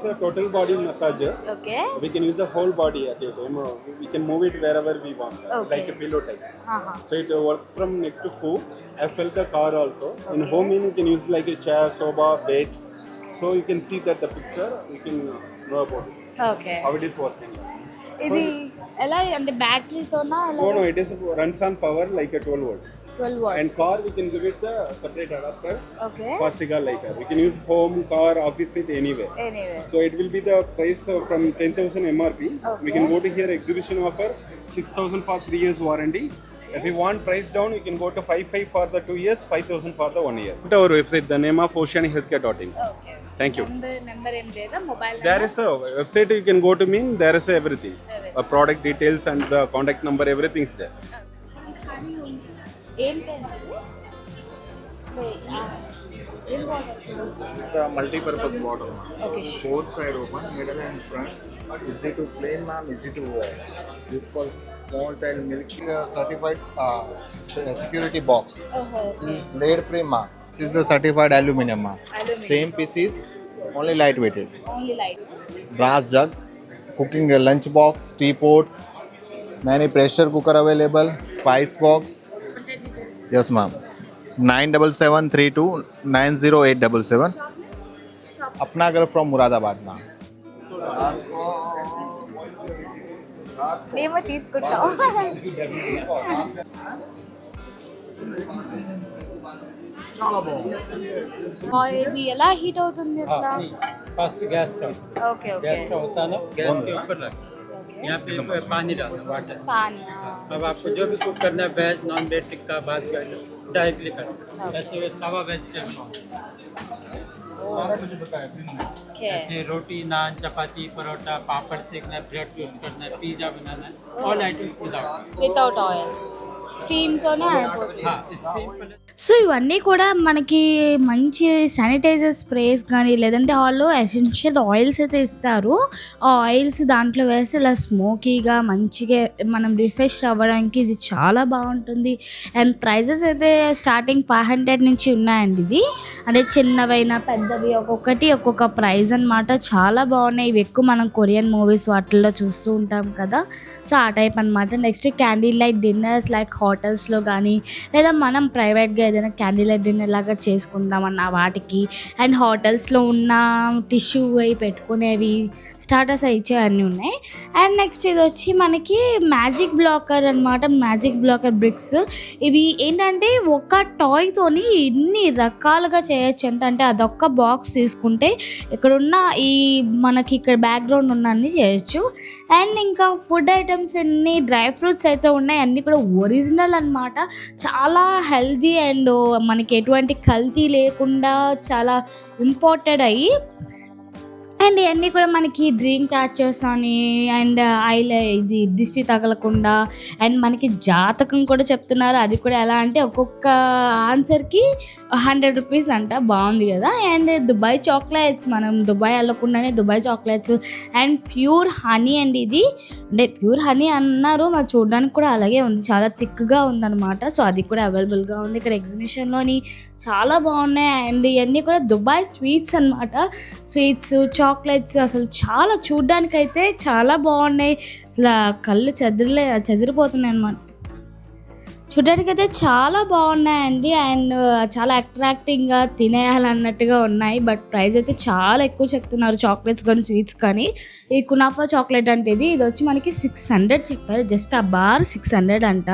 is a total body massager. Okay. We can use the whole body at a time. We can move it wherever we want, Okay. like a pillow type. Uh-huh. So it works from neck to foot, as well the car also. In Okay. home in you can use like a chair, sofa, bed. So you can see that the picture, you can know about it, Okay. how it is working. ఇది ఎలా అంటే బ్యాటరీతోనా No, no, it is runs on power like a 12 volt. 12 And watts. car we can give it the separate adapter Okay. for cigar lighter. We can use home, car, office seat anywhere. Anyway. So it will be the price from 10,000 MRP. Okay. We can go to here exhibition offer 6,000 for 3 years warranty. If you want price down, you can go to 5,500 for the 2 years, 5,000 for the 1 year. Go to our website, the name of oceanhealthcare.in. Okay. Thank you. Number ఏం లేదా mobile There is a website you can go to me. There is everything. Product details and the contact number, everything is there. ఏంటంటే ఏం బాగుంటుంది The multi-purpose bottle. Okay Both side open, middle and front. Easy to clean, ma'am. Easy to use for small child milk. Certified security box. This is lead free, ma'am. This is the certified aluminum, ma'am. Aluminum. Same pieces, only lightweighted. Only light Brass jugs, cooking lunch box, teapots, many pressure cooker available, spice box. Yes, ma'am. 9773290877. Apnagar from Muradabad, ma'am. మేము తీసుకుంటాం ఇది ఎలా heat అవుతుంది అసలు first gas stove okay okay gas stove होता है ना gas के ऊपर रख यहाँ पे पानी डालना वाटर పానీ अब आपको जो भी कुक करना है वेज नॉन वेज टिक्का बात कर डायरेक्टली करना ऐसे सावा वेजिटेबल ఓకే ऐसे रोटी नान चपाती परोठा पापड़ सेकना है ब्रेड टोस्ट करना है पिज्जा बनाना है all item without without oil steam తోనే అయిపోతుంది हाँ स्टीम पहले సో ఇవన్నీ కూడా మనకి మంచి శానిటైజర్ స్ప్రేస్ కానీ లేదంటే వాళ్ళు ఎసెన్షియల్ ఆయిల్స్ అయితే ఇస్తారు ఆ ఆయిల్స్ దాంట్లో వేసి ఇలా స్మోకీగా మంచిగా మనం రిఫ్రెష్ అవ్వడానికి ఇది చాలా బాగుంటుంది అండ్ ప్రైజెస్ అయితే స్టార్టింగ్ 500 నుంచి ఉన్నాయండి ఇది అంటే చిన్నవైనా పెద్దవి ఒక్కొక్కటి ఒక్కొక్క ప్రైజ్ అనమాట చాలా బాగున్నాయి ఇవి ఎక్కువ మనం కొరియన్ మూవీస్ వాటిల్లో చూస్తూ ఉంటాం కదా సో ఆ టైప్ అనమాట next candle light dinners like హోటల్స్లో కానీ లేదా మనం ప్రైవేట్గా ఏదైనా క్యాండిల్ లైట్ డిన్నర్ లాగా చేసుకుందామన్న వాటికి అండ్ హోటల్స్లో ఉన్న టిష్యూ అవి పెట్టుకునేవి స్టార్టర్స్ ఇచ్చే అన్నీ ఉన్నాయి అండ్ నెక్స్ట్ ఇది వచ్చి మనకి మ్యాజిక్ బ్లాకర్ అనమాట మ్యాజిక్ బ్లాకర్ బ్రిక్స్ ఇవి ఏంటంటే ఒక టాయ్తోని ఇన్ని రకాలుగా చేయొచ్చు అంటే అదొక్క బాక్స్ తీసుకుంటే ఇక్కడున్న ఈ మనకి ఇక్కడ బ్యాక్గ్రౌండ్ ఉన్న అన్ని చేయొచ్చు అండ్ ఇంకా ఫుడ్ ఐటమ్స్ అన్ని డ్రై ఫ్రూట్స్ అయితే ఉన్నాయి అన్నీ కూడా ఒరిజినల్ అనమాట చాలా హెల్తీ అండ్ మనకి ఎటువంటి కల్తీ లేకుండా చాలా ఇంపార్టెంట్ అయ్యి అండ్ ఇవన్నీ కూడా మనకి డ్రీమ్ క్యాచర్స్ అని అండ్ ఇది దిష్టి తగలకుండా అండ్ మనకి జాతకం కూడా చెప్తున్నారు అది కూడా ఎలా అంటే ఒక్కొక్క ఆన్సర్కి 100 రూపీస్ అంట బాగుంది కదా అండ్ దుబాయ్ చాక్లెట్స్ మనం దుబాయ్ వెళ్ళకుండానే Dubai chocolates and pure honey అండి ఇది అంటే ప్యూర్ హనీ అన్నారు మరి చూడడానికి కూడా అలాగే ఉంది చాలా థిక్గా ఉందన్నమాట సో అది కూడా అవైలబుల్గా ఉంది ఇక్కడ ఎగ్జిబిషన్లోని చాలా బాగున్నాయి అండ్ ఇవన్నీ కూడా దుబాయ్ స్వీట్స్ అనమాట స్వీట్స్ చాక్లెట్స్ అసలు చాలా చూడ్డానికైతే చాలా బాగున్నాయి అసలు కళ్ళు చెదిరిపోతున్నాయి అనమాట చూడడానికైతే చాలా బాగున్నాయండి అండ్ చాలా అట్రాక్టింగ్గా తినేయాలన్నట్టుగా ఉన్నాయి బట్ ప్రైస్ అయితే చాలా ఎక్కువ చెప్తున్నారు చాక్లెట్స్ కానీ స్వీట్స్ కానీ ఈ కునాఫా చాక్లెట్ అంటే ఇది వచ్చి మనకి 600 చెప్పారు జస్ట్ ఆ బార్ 600 అంట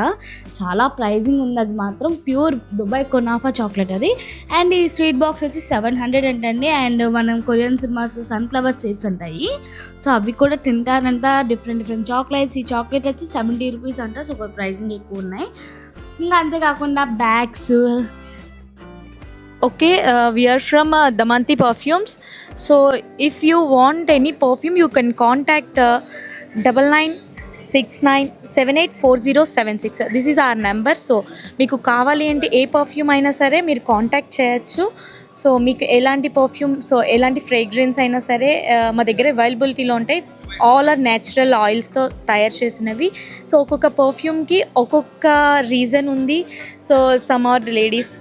చాలా ప్రైజింగ్ ఉంది అది మాత్రం ప్యూర్ దుబాయ్ కునాఫా చాక్లెట్ అది అండ్ ఈ స్వీట్ బాక్స్ వచ్చి 700 అంటండి అండ్ మనం కొరియన్ సినిమాస్ సన్ఫ్లవర్ సీడ్స్ ఉంటాయి సో అవి కూడా తింటారంట డిఫరెంట్ చాక్లెట్స్ ఈ చాక్లెట్ వచ్చి 70 రూపీస్ అంట సో ప్రైజింగ్ ఎక్కువ ఉన్నాయి ఇంకా అంతేకాకుండా bags Okay, we are from Damanti Perfumes. So if you want any perfume, you can contact 9969784076. This is our number. So మీకు కావాలి అంటే ఏ పర్ఫ్యూమ్ అయినా సరే మీరు కాంటాక్ట్ చేయొచ్చు సో మీకు ఎలాంటి పర్ఫ్యూమ్ సో ఎలాంటి ఫ్రేగ్రెన్స్ అయినా సరే మా దగ్గర అవైలబిలిటీలో ఉంటాయి ఆల్ ఆర్ న్యాచురల్ ఆయిల్స్తో తయారు చేసినవి సో ఒక్కొక్క పర్ఫ్యూమ్కి ఒక్కొక్క రీజన్ ఉంది so some are ladies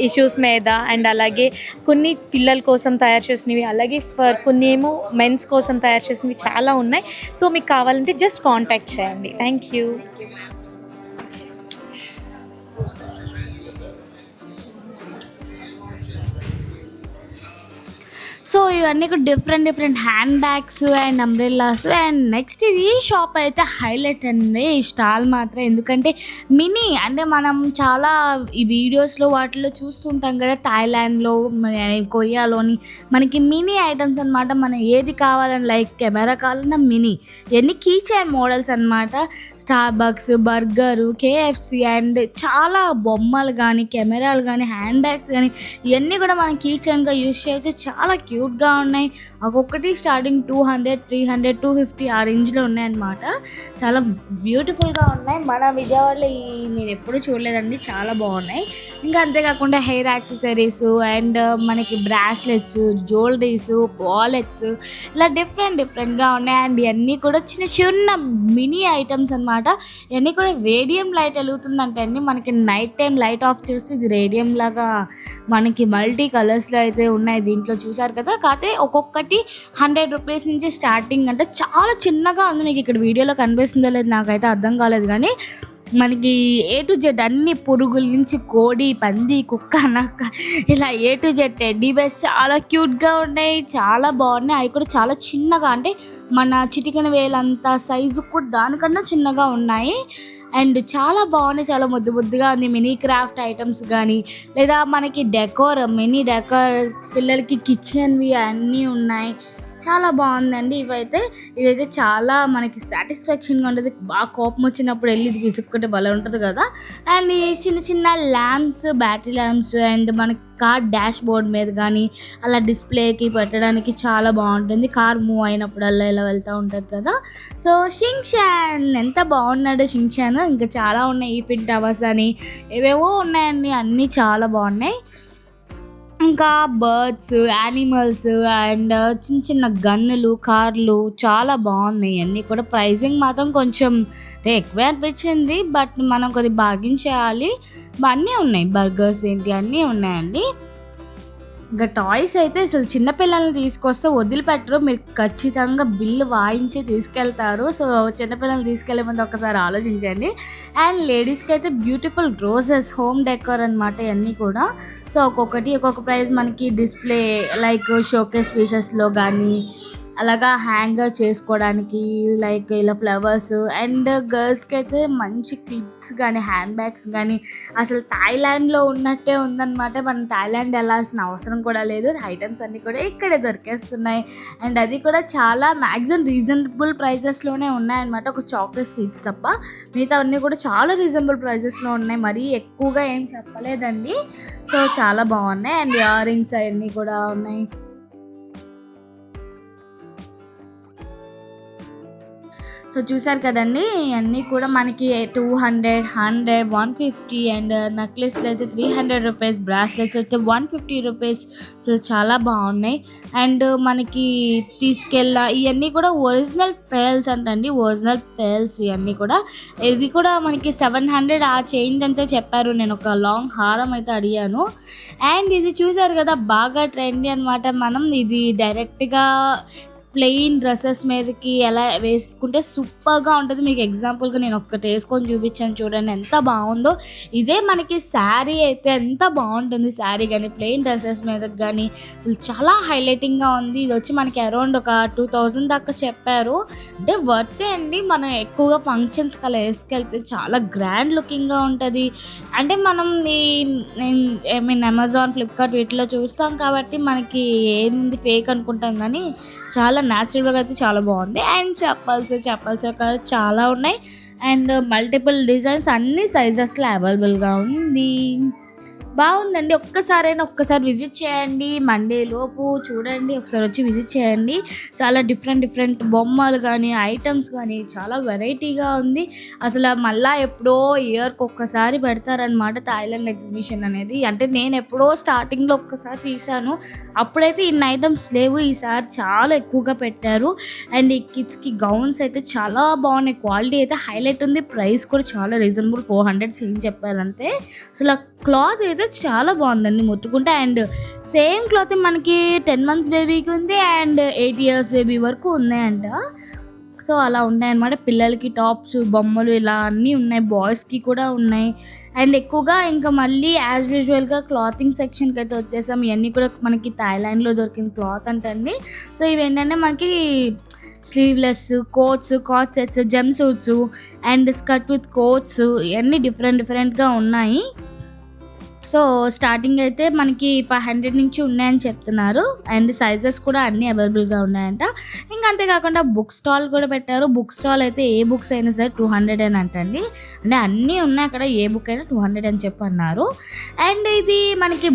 issues మీద అండ్ అలాగే కొన్ని పిల్లల కోసం తయారు చేసినవి, అలాగే కొన్ని ఏమో మెన్స్ కోసం తయారు చేసినవి చాలా ఉన్నాయి. సో మీకు కావాలంటే జస్ట్ కాంటాక్ట్ చేయండి. Thank you. సో ఇవన్నీ కూడా different hand bags and umbrellas. And next ఇది షాప్ అయితే హైలైట్ అండి ఈ స్టాల్ మాత్రం. ఎందుకంటే మినీ అంటే మనం చాలా ఈ వీడియోస్లో వాటిలో చూస్తుంటాం కదా, థాయిలాండ్లో కొరియాలోని మనకి మినీ ఐటమ్స్ అనమాట. మనం ఏది కావాలని లైక్ కెమెరా కావాలన్నా మినీ, ఇవన్నీ కీ చైన్ మోడల్స్ అనమాట. Starbucks, burger, KFC and చాలా బొమ్మలు కానీ కెమెరాలు కానీ హ్యాండ్ బ్యాగ్స్ కానీ ఇవన్నీ కూడా మనం కీ చైన్గా యూజ్ చేయవచ్చు. చాలా క్యూట్గా ఉన్నాయి. ఒక్కొక్కటి స్టార్టింగ్ 200, 300, 250 ఆ రేంజ్లో ఉన్నాయన్నమాట. చాలా బ్యూటిఫుల్గా ఉన్నాయి. మన విజయవాడలో నేను ఎప్పుడూ చూడలేదండి, చాలా బాగున్నాయి. ఇంకా అంతేకాకుండా హెయిర్ యాక్సెసరీస్ అండ్ మనకి బ్రాస్లెట్స్, జ్యువెలరీస్, వాలెట్స్ ఇలా డిఫరెంట్గా ఉన్నాయి. అండ్ ఇవన్నీ కూడా చిన్న మినీ ఐటమ్స్ అనమాట. ఇవన్నీ కూడా రేడియం లైట్ వెలుగుతుందంటే అండి, మనకి నైట్ టైం లైట్ ఆఫ్ చేస్తే ఇది రేడియం లాగా మనకి మల్టీ కలర్స్లో అయితే ఉన్నాయి దీంట్లో, చూసారు కదా. కాకపోతే ఒక్కొక్కటి 100 రూపీస్ నుంచి స్టార్టింగ్. అంటే చాలా చిన్నగా ఉంది. మీకు ఇక్కడ వీడియోలో కనిపిస్తుందో లేదు నాకైతే అర్థం కాలేదు, కానీ మనకి A to Z అన్ని పురుగుల నుంచి కోడి, పంది, కుక్క, నక్క ఇలా A to Z teddy bears చాలా క్యూట్గా ఉన్నాయి, చాలా బాగున్నాయి. అవి కూడా చాలా చిన్నగా, అంటే మన చిటికెన వేలంత సైజు కూడా దానికన్నా చిన్నగా ఉన్నాయి. అండ్ చాలా బాగున్నాయి, చాలా ముద్దుగా ఉంది. మినీ క్రాఫ్ట్ ఐటమ్స్ కానీ లేదా మనకి మినీ డెకోర్ పిల్లలకి కిచెన్వి అన్నీ ఉన్నాయి. చాలా బాగుందండి. ఇదైతే చాలా మనకి సాటిస్ఫాక్షన్గా ఉంటుంది. బాగా కోపం వచ్చినప్పుడు వెళ్ళి ఇది విసుక్కుంటే భలే ఉంటుంది కదా. అండ్ ఈ చిన్న ల్యాంప్స్, బ్యాటరీ ల్యాంప్స్ అండ్ మనకి కార్ డాష్ బోర్డ్ మీద కానీ అలా డిస్ప్లేకి పెట్టడానికి చాలా బాగుంటుంది. కార్ మూవ్ అయినప్పుడల్లా ఇలా వెళ్తూ ఉంటుంది కదా. సో షింగ్షాన్ ఎంత బాగున్నాడు షింగ్షాన్. ఇంకా చాలా ఉన్నాయి, ఈఫిల్ టవర్స్ అని ఏవేవో ఉన్నాయండి, అన్నీ చాలా బాగున్నాయి. ఇంకా బర్డ్స్, యానిమల్స్ అండ్ చిన్న గన్నులు, కార్లు చాలా బాగున్నాయి. అన్నీ కూడా ప్రైజింగ్ మాత్రం కొంచెం ఎక్కువే అనిపించింది, బట్ మనం కొద్దిగా బార్గెన్ చేయాలి. అన్నీ ఉన్నాయి, బర్గర్స్ ఏంటి అన్నీ ఉన్నాయండి. ఇంకా టాయ్స్ అయితే అసలు చిన్నపిల్లల్ని తీసుకొస్తే వదిలిపెట్టరు, మీరు ఖచ్చితంగా బిల్లు వాయించి తీసుకెళ్తారు. సో చిన్నపిల్లల్ని తీసుకెళ్లే ముందు ఒకసారి ఆలోచించండి. అండ్ లేడీస్కి అయితే బ్యూటిఫుల్ రోజెస్, హోమ్ డెకోర్ అనమాట ఇవన్నీ కూడా. సో ఒక్కొక్క ప్రైస్ మనకి డిస్ప్లే లైక్ షోకేస్ పీసెస్లో కానీ అలాగా హ్యాంగర్ చేసుకోవడానికి లైక్ ఇలా ఫ్లవర్స్. అండ్ గర్ల్స్కి అయితే మంచి క్లిప్స్ కానీ హ్యాండ్ బ్యాగ్స్ కానీ అసలు థాయిలాండ్లో ఉన్నట్టే ఉందన్నమాట. మనం థాయిలాండ్ వెళ్ళాల్సిన అవసరం కూడా లేదు, ఐటమ్స్ అన్నీ కూడా ఇక్కడే దొరికేస్తున్నాయి. అండ్ అది కూడా చాలా మ్యాక్సిమం రీజనబుల్ ప్రైజెస్లోనే ఉన్నాయన్నమాట, ఒక చాక్లెట్ స్వీట్స్ తప్ప మిగతా అన్నీ కూడా చాలా రీజనబుల్ ప్రైజెస్లో ఉన్నాయి. మరీ ఎక్కువగా ఏం చెప్పలేదండి. సో చాలా బాగున్నాయి. అండ్ ఇయర్ రింగ్స్ అవన్నీ కూడా ఉన్నాయి. సో చూసారు కదండి, అన్నీ కూడా మనకి 200, 100, 150 అండ్ నెక్లెస్లు అయితే 300 రూపీస్, బ్రాస్లెట్స్ అయితే 150 రూపీస్. సో చాలా బాగున్నాయి. అండ్ మనకి ఇవన్నీ కూడా ఒరిజినల్ పేల్స్ అంటండి, ఒరిజినల్ పేల్స్ ఇవన్నీ కూడా. ఇది కూడా మనకి 700 ఆ చేంజ్ అంతే చెప్పారు. నేను ఒక లాంగ్ హారం అయితే అడిగాను. అండ్ ఇది చూసారు కదా, బాగా ట్రెండీ అనమాట. మనం ఇది డైరెక్ట్గా ప్లెయిన్ డ్రెస్సెస్ మీదకి ఎలా వేసుకుంటే సూపర్గా ఉంటుంది. మీకు ఎగ్జాంపుల్గా నేను ఒక్కటి వేసుకొని చూపించాను చూడండి ఎంత బాగుందో. ఇదే మనకి శారీ అయితే ఎంత బాగుంటుంది, శారీ కానీ ప్లెయిన్ డ్రెస్సెస్ మీదకి కానీ అసలు చాలా హైలైటింగ్గా ఉంది. ఇది వచ్చి మనకి అరౌండ్ ఒక 2000 దాకా చెప్పారు. అంటే వర్తే అండి. మనం ఎక్కువగా ఫంక్షన్స్కి అలా వేసుకెళ్తే చాలా గ్రాండ్ లుకింగ్గా ఉంటుంది. అంటే మనం అమెజాన్, ఫ్లిప్కార్ట్ వీటిలో చూస్తాం కాబట్టి మనకి ఏముంది ఫేక్ అనుకుంటాం, కానీ చాలా న్యాచురల్గా అయితే చాలా బాగుంది. అండ్ చెప్పల్స్ చాలా ఉన్నాయి. అండ్ మల్టిపుల్ డిజైన్స్ అన్ని సైజెస్లో అవైలబుల్గా ఉంది. బాగుందండి. ఒక్కసారి విజిట్ చేయండి. మండే లోపు చూడండి, ఒకసారి వచ్చి విజిట్ చేయండి. చాలా డిఫరెంట్ బొమ్మలు కానీ ఐటమ్స్ కానీ చాలా వెరైటీగా ఉంది. అసలు మళ్ళీ ఎప్పుడో ఇయర్కి ఒక్కసారి పెడతారనమాట థాయిలాండ్ ఎగ్జిబిషన్ అనేది. అంటే నేను ఎప్పుడో స్టార్టింగ్లో ఒక్కసారి తీసాను, అప్పుడైతే ఇన్ని ఐటమ్స్ లేవు. ఈసారి చాలా ఎక్కువగా పెట్టారు. అండ్ ఈ కిడ్స్కి గౌన్స్ అయితే చాలా బాగున్నాయి, క్వాలిటీ అయితే హైలైట్ ఉంది. ప్రైస్ కూడా చాలా రీజనబుల్, 400 చేంజ్ చెప్పారంటే. అసలు క్లాత్ అయితే చాలా బాగుందండి ముట్టుకుంటే. అండ్ సేమ్ క్లాత్ మనకి 10 months బేబీకి ఉంది అండ్ 8 years బేబీ వరకు ఉన్నాయంట. సో అలా ఉన్నాయన్నమాట. పిల్లలకి టాప్స్, బొమ్మలు ఇలా అన్నీ ఉన్నాయి. బాయ్స్కి కూడా ఉన్నాయి. అండ్ ఎక్కువగా ఇంకా మళ్ళీ యాజ్ యూజువల్గా క్లాతింగ్ సెక్షన్కి అయితే వచ్చేసాం. ఇవన్నీ కూడా మనకి థాయిలాండ్లో దొరికిన క్లాత్ అంటండి. సో ఇవేంటంటే మనకి sleeveless coats, coord sets, jumpsuits and skirt with coats ఇవన్నీ డిఫరెంట్గా ఉన్నాయి. సో స్టార్టింగ్ అయితే మనకి 500 నుంచి ఉన్నాయని చెప్తున్నారు. అండ్ సైజెస్ కూడా అన్నీ అవైలబుల్గా ఉన్నాయంట. ఇంకా అంతేకాకుండా బుక్ స్టాల్ కూడా పెట్టారు. బుక్ స్టాల్ అయితే ఏ బుక్స్ అయినా సరే 200 అని అంటండి. అంటే అన్నీ ఉన్నాయి అక్కడ, ఏ బుక్ అయినా 200 అని చెప్పి అన్నారు. అండ్ ఇది మనకి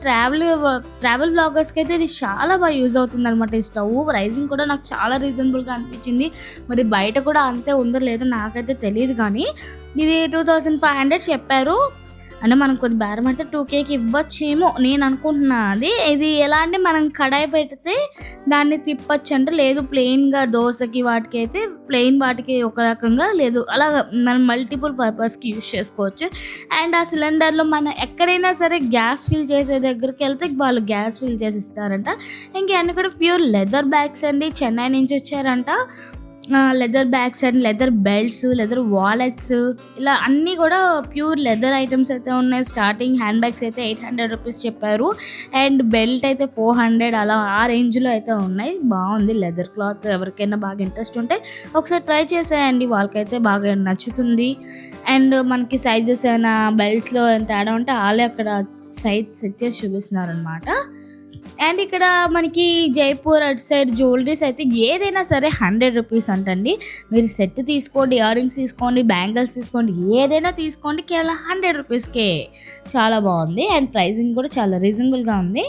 ట్రావెల్ బ్లాగర్స్కి అయితే ఇది చాలా బాగా యూజ్ అవుతుంది అనమాట. ఈ స్టవ్ ప్రైజింగ్ కూడా నాకు చాలా రీజనబుల్గా అనిపించింది. మరి బయట కూడా అంతే ఉందో లేదో నాకైతే తెలియదు, కానీ ఇది 2500 చెప్పారు. అంటే మనం కొద్ది బేరం పడితే 2Kకి ఇవ్వచ్చేమో నేను అనుకుంటున్నా. ఇది ఎలా అంటే మనం కడాయి పెడితే దాన్ని తిప్పచ్చు అంటే, లేదు ప్లెయిన్గా దోశకి వాటికి అయితే ప్లెయిన్ వాటికి ఒక రకంగా, లేదు అలా మనం మల్టిపుల్ పర్పస్కి యూజ్ చేసుకోవచ్చు. అండ్ ఆ సిలిండర్లో మనం ఎక్కడైనా సరే గ్యాస్ ఫిల్ చేసే దగ్గరికి వెళ్తే వాళ్ళు గ్యాస్ ఫిల్ చేసి ఇస్తారంట. ఇంకన్నీ కూడా ప్యూర్ లెదర్ బ్యాగ్స్ అండి, చెన్నై నుంచి వచ్చారంట. Leather bags and leather belts, leather wallets ఇలా అన్నీ కూడా ప్యూర్ లెదర్ ఐటమ్స్ అయితే ఉన్నాయి. స్టార్టింగ్ హ్యాండ్ బ్యాగ్స్ అయితే 800 రూపీస్ చెప్పారు. అండ్ బెల్ట్ అయితే 400 అలా ఆ రేంజ్లో అయితే ఉన్నాయి. బాగుంది లెదర్ క్లాత్. ఎవరికైనా బాగా ఇంట్రెస్ట్ ఉంటే ఒకసారి ట్రై చేసేయండి, వాళ్ళకైతే బాగా నచ్చుతుంది. అండ్ మనకి సైజెస్ అయినా బెల్ట్స్లో ఎంత తేడా ఉంటే వాళ్ళే అక్కడ సైజ్ సెట్ చేసి చూపిస్తున్నారు అనమాట. అండ్ ఇక్కడ మనకి జైపూర్ అటు సైడ్ జ్యువెలరీస్ అయితే ఏదైనా సరే 100 రూపీస్ అంటండి. మీరు సెట్ తీసుకోండి, ఇయర్ రింగ్స్ తీసుకోండి, బ్యాంగిల్స్ తీసుకోండి, ఏదైనా తీసుకోండి, కేవలం 100 రూపీస్కే. చాలా బాగుంది. అండ్ ప్రైసింగ్ కూడా చాలా రీజనబుల్గా ఉంది.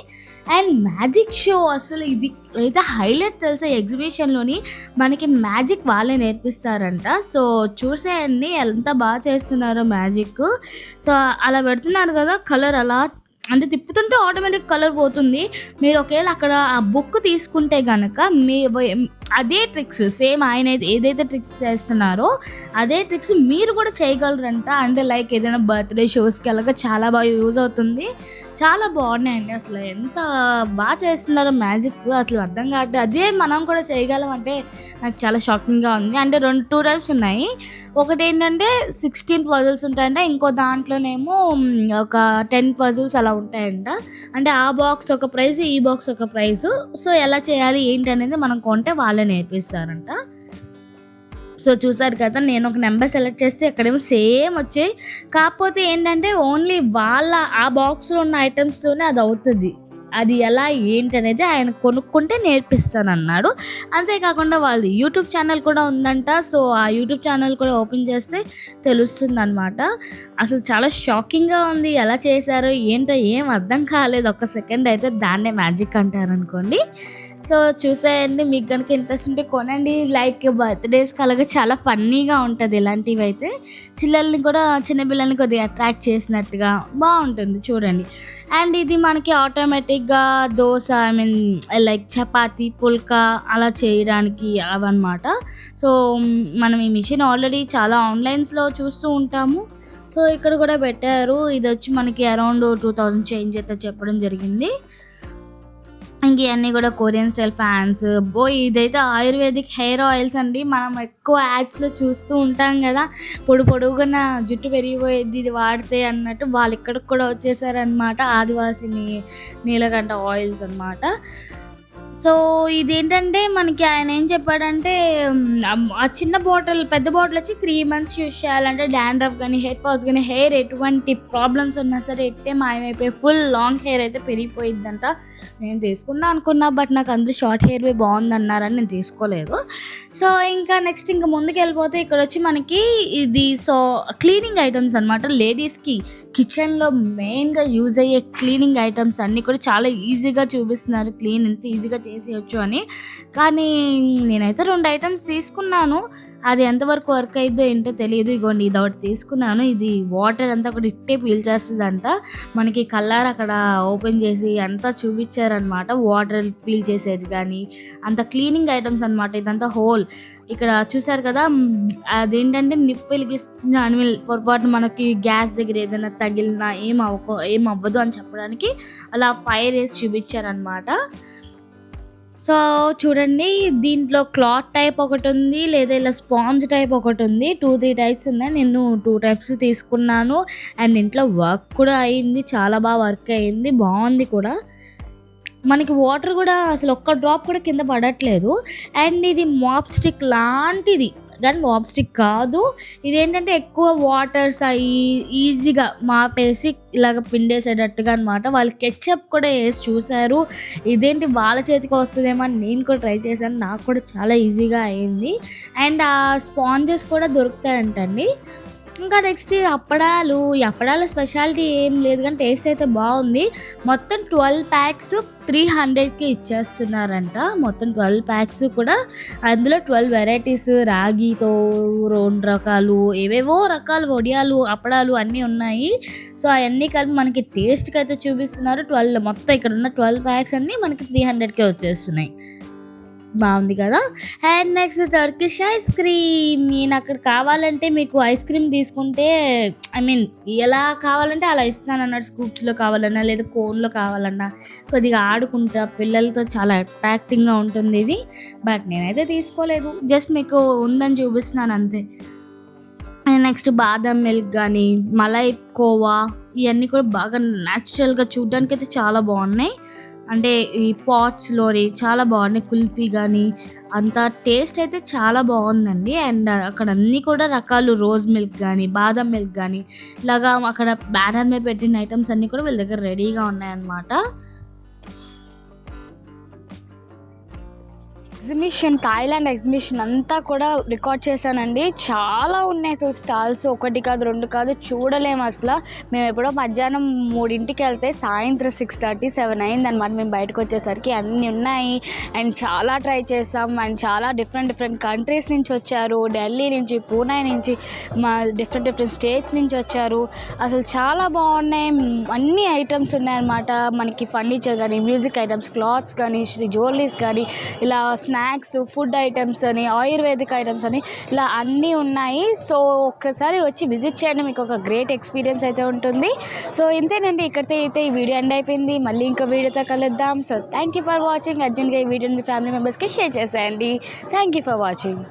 అండ్ మ్యాజిక్ షో అసలు ఇది అయితే హైలైట్ తెలుసా. ఎగ్జిబిషన్లోని మనకి మ్యాజిక్ వాళ్ళే నేర్పిస్తారంట. సో చూసేయండి ఎంత బాగా చేస్తున్నారో మ్యాజిక్. సో అలా పెడుతున్నారు కదా, కలర్ అలా అంటే తిప్పుతుంటే ఆటోమేటిక్ కలర్ పోతుంది. మీరు ఒకవేళ అక్కడ ఆ బుక్ తీసుకుంటే కనుక అదే ట్రిక్స్ సేమ్ ఆయన ఏదైతే ట్రిక్స్ చేస్తున్నారో అదే ట్రిక్స్ మీరు కూడా చేయగలరంట. అంటే లైక్ ఏదైనా బర్త్డే షోస్కి అలాగా చాలా బాగా యూజ్ అవుతుంది. చాలా బాగున్నాయండి. అసలు ఎంత బాగా చేస్తున్నారో మ్యాజిక్ అసలు అర్థం కావట్లేదు. అదే మనం కూడా చేయగలం అంటే నాకు చాలా షాకింగ్గా ఉంది. అంటే 2 టైప్స్ ఉన్నాయి. ఒకటి ఏంటంటే 16 పజిల్స్ ఉంటాయంట, ఇంకో దాంట్లోనేమో ఒక 10 పజిల్స్ అలా ఉంటాయంట. అంటే ఆ బాక్స్ ఒక ప్రైస్, ఈ బాక్స్ ఒక ప్రైస్. సో ఎలా చేయాలి ఏంటి అనేది మనం కొంటే వాళ్ళే నేర్పిస్తారంట. సో చూసారు కదా, నేను ఒక నెంబర్ సెలెక్ట్ చేస్తే ఎక్కడేమో సేమ్ వచ్చాయి. కాకపోతే ఏంటంటే ఓన్లీ వాళ్ళ ఆ బాక్స్లో ఉన్న ఐటమ్స్తోనే అది అవుతుంది. అది ఎలా ఏంటి అనేది ఆయన కొనుక్కుంటే నేర్పిస్తానన్నాడు. అంతేకాకుండా వాళ్ళది యూట్యూబ్ ఛానల్ కూడా ఉందంట. సో ఆ యూట్యూబ్ ఛానల్ కూడా ఓపెన్ చేస్తే తెలుస్తుంది అనమాట. అసలు చాలా షాకింగ్గా ఉంది. ఎలా చేశారో ఏంటో ఏం అర్థం కాలేదు. ఒక సెకండ్ అయితే దాన్నే మ్యాజిక్ అంటారనుకోండి. సో చూసేయండి, మీకు కనుక ఇంట్రెస్ట్ ఉంటే కొనండి. లైక్ బర్త్డేస్కి అలాగే చాలా ఫన్నీగా ఉంటుంది. ఇలాంటివి అయితే చిన్నపిల్లల్ని కొద్దిగా అట్రాక్ట్ చేసినట్టుగా బాగుంటుంది, చూడండి. అండ్ ఇది మనకి ఆటోమేటిక్గా దోశ, లైక్ చపాతీ, పుల్కా అలా చేయడానికి అవన్నమాట. సో మనం ఈ మిషన్ ఆల్రెడీ చాలా ఆన్లైన్స్లో చూస్తూ ఉంటాము. సో ఇక్కడ కూడా పెట్టారు. ఇది వచ్చి మనకి అరౌండ్ 2000 చేంజ్ అయితే చెప్పడం జరిగింది. ఇంక ఇవన్నీ కూడా కొరియన్ స్టైల్ ఫ్యాన్స్. ఇదైతే ఆయుర్వేదిక్ హెయిర్ ఆయిల్స్ అండి. మనం ఎక్కువ యాడ్స్లో చూస్తూ ఉంటాం కదా, పొడుగున జుట్టు పెరిగిపోయేది ఇది వాడితే అన్నట్టు. వాళ్ళు ఇక్కడికి కూడా వచ్చేసారనమాట. ఆదివాసిని నీలకంఠ ఆయిల్స్ అనమాట. సో ఇదేంటంటే మనకి ఆయన ఏం చెప్పాడంటే ఆ చిన్న బాటిల్, పెద్ద బాటిల్ వచ్చి 3 months యూజ్ చేయాలంటే డాండ్రఫ్ కానీ హెయిర్ ఫాల్స్ కానీ హెయిర్ ఎటువంటి ప్రాబ్లమ్స్ ఉన్నా సరే ఎట్టే మాయమైపోయి ఫుల్ లాంగ్ హెయిర్ అయితే పెరిగిపోయిద్దంట. నేను తీసుకుందాం అనుకున్నా, బట్ నాకు అందరూ షార్ట్ హెయిర్ బాగుందన్నారని నేను తీసుకోలేదు. సో ఇంకా నెక్స్ట్ ఇంకా ముందుకు వెళ్ళిపోతే ఇక్కడ వచ్చి మనకి ఇది క్లీనింగ్ ఐటమ్స్ అనమాట. లేడీస్కి కిచెన్లో మెయిన్గా యూజ్ అయ్యే క్లీనింగ్ ఐటమ్స్ అన్నీ కూడా చాలా ఈజీగా చూపిస్తున్నారు. క్లీన్ ఎంత ఈజీగా చేసేయచ్చు అని. కానీ నేనైతే 2 ఐటమ్స్ తీసుకున్నాను. అది ఎంతవరకు వర్క్ అయిద్దో ఏంటో తెలియదు. ఇగోండి ఇది ఒకటి తీసుకున్నాను. ఇది వాటర్ అంతా ఒకటి ఇట్టే పీల్చేస్తుందంట. మనకి కలర్ అక్కడ ఓపెన్ చేసి అంతా చూపించారనమాట. వాటర్ పీల్ చేసేది కానీ అంత క్లీనింగ్ ఐటమ్స్ అనమాట. ఇదంతా హోల్ ఇక్కడ చూసారు కదా. అదేంటంటే నిప్పు వెలిగిస్తున్న అనిమల్ పొరపాటు మనకి గ్యాస్ దగ్గర ఏదైనా తగిలినా ఏం అవ్వదు అని చెప్పడానికి అలా ఫైర్ వేసి చూపించారనమాట. సో చూడండి, దీంట్లో క్లాత్ టైప్ ఒకటి ఉంది, లేదా ఇలా స్పాంజ్ టైప్ ఒకటి ఉంది. 2-3 టైప్స్ ఉన్నాయి. నేను 2 టైప్స్ తీసుకున్నాను. అండ్ ఇంట్లో వర్క్ కూడా అయింది, చాలా బాగా వర్క్ అయింది, బాగుంది కూడా. మనకి వాటర్ కూడా అసలు ఒక్క డ్రాప్ కూడా కింద పడట్లేదు. అండ్ ఇది మాప్ స్టిక్ లాంటిది కానీ మాప్ స్టిక్ కాదు. ఇదేంటంటే ఎక్కువ వాటర్స్ అయ్యి ఈజీగా మాపేసి ఇలాగ పిండేసేటట్టుగా అనమాట. వాళ్ళు కెచప్ కూడా వేసి చూశారు. ఇదేంటి వాళ్ళ చేతికి వస్తుందేమో అని నేను కూడా ట్రై చేశాను. నాకు కూడా చాలా ఈజీగా అయింది. అండ్ ఆ స్పాంజెస్ కూడా దొరుకుతాయంటండి. ఇంకా నెక్స్ట్ అప్పడాలు. ఈ అప్పడాల స్పెషాలిటీ ఏం లేదు కానీ టేస్ట్ అయితే బాగుంది. మొత్తం 12 ప్యాక్స్ 300కి ఇచ్చేస్తున్నారంట. మొత్తం 12 ప్యాక్స్ కూడా. అందులో 12 వెరైటీస్, రాగితో 2 రకాలు, ఏవేవో రకాలు వడియాలు, అప్పడాలు అన్నీ ఉన్నాయి. సో అవన్నీ కలిపి మనకి టేస్ట్కి అయితే చూపిస్తున్నారు. మొత్తం ఇక్కడ ఉన్న 12 ప్యాక్స్ అన్నీ మనకి 300కే వచ్చేస్తున్నాయి. బాగుంది కదా. And next Turkish ice cream. నేను అక్కడ కావాలంటే మీకు ఐస్ క్రీమ్ తీసుకుంటే ఎలా కావాలంటే అలా ఇస్తాను అన్నాడు. స్కూప్స్లో కావాలన్నా లేదా కోన్లో కావాలన్నా కొద్దిగా ఆడుకుంటా పిల్లలతో చాలా అట్రాక్టింగ్గా ఉంటుంది ఇది. బట్ నేనైతే తీసుకోలేదు, జస్ట్ మీకు ఉందని చూపిస్తున్నాను అంతే. నెక్స్ట్ బాదం మిల్క్ కానీ మలై కోవా ఇవన్నీ కూడా బాగా న్యాచురల్గా చూడడానికి అయితే చాలా బాగున్నాయి. అంటే ఈ పాట్స్లోని చాలా బాగున్నాయి. కుల్ఫీ కానీ అంత టేస్ట్ అయితే చాలా బాగుందండి. అండ్ అక్కడ అన్నీ కూడా రకాలు, రోజ్ మిల్క్ కానీ బాదం మిల్క్ కానీ ఇలాగా అక్కడ బ్యానర్ మీద పెట్టిన ఐటమ్స్ అన్నీ కూడా వీళ్ళ దగ్గర రెడీగా ఉన్నాయన్నమాట. థాయిలాండ్ ఎగ్జిబిషన్ అంతా కూడా రికార్డ్ చేశానండి. చాలా ఉన్నాయి అసలు స్టాల్స్, 1 కాదు 2 కాదు, చూడలేము అసలు. మేము ఎప్పుడో మధ్యాహ్నం 3ంటికి వెళ్తే సాయంత్రం 6:30-7 అయిందనమాట మేము బయటకు వచ్చేసరికి. అన్నీ ఉన్నాయి అండ్ చాలా ట్రై చేసాం. అండ్ చాలా డిఫరెంట్ కంట్రీస్ నుంచి వచ్చారు. ఢిల్లీ నుంచి, పూణే నుంచి, మా డిఫరెంట్ స్టేట్స్ నుంచి వచ్చారు. అసలు చాలా బాగున్నాయి. అన్ని ఐటమ్స్ ఉన్నాయన్నమాట. మనకి ఫర్నిచర్ కానీ, మ్యూజిక్ ఐటమ్స్, క్లాత్స్ కానీ, జ్యువెలరీస్ కానీ, ఇలా స్నాక్స్, ఫుడ్ ఐటమ్స్ అని, ఆయుర్వేదిక్ ఐటమ్స్ అని ఇలా అన్నీ ఉన్నాయి. సో ఒక్కసారి వచ్చి విజిట్ చేయండి, మీకు ఒక గ్రేట్ ఎక్స్పీరియన్స్ అయితే ఉంటుంది. సో ఇంతేనండి, ఇక్కడితో అయితే ఈ వీడియో ఎండ్ అయిపోయింది. మళ్ళీ ఇంకో వీడియోతో కలుద్దాం. So thank you for watching. అర్జెంట్గా ఈ వీడియోని మీ ఫ్యామిలీ మెంబర్స్కి షేర్ చేసేయండి. Thank you for watching.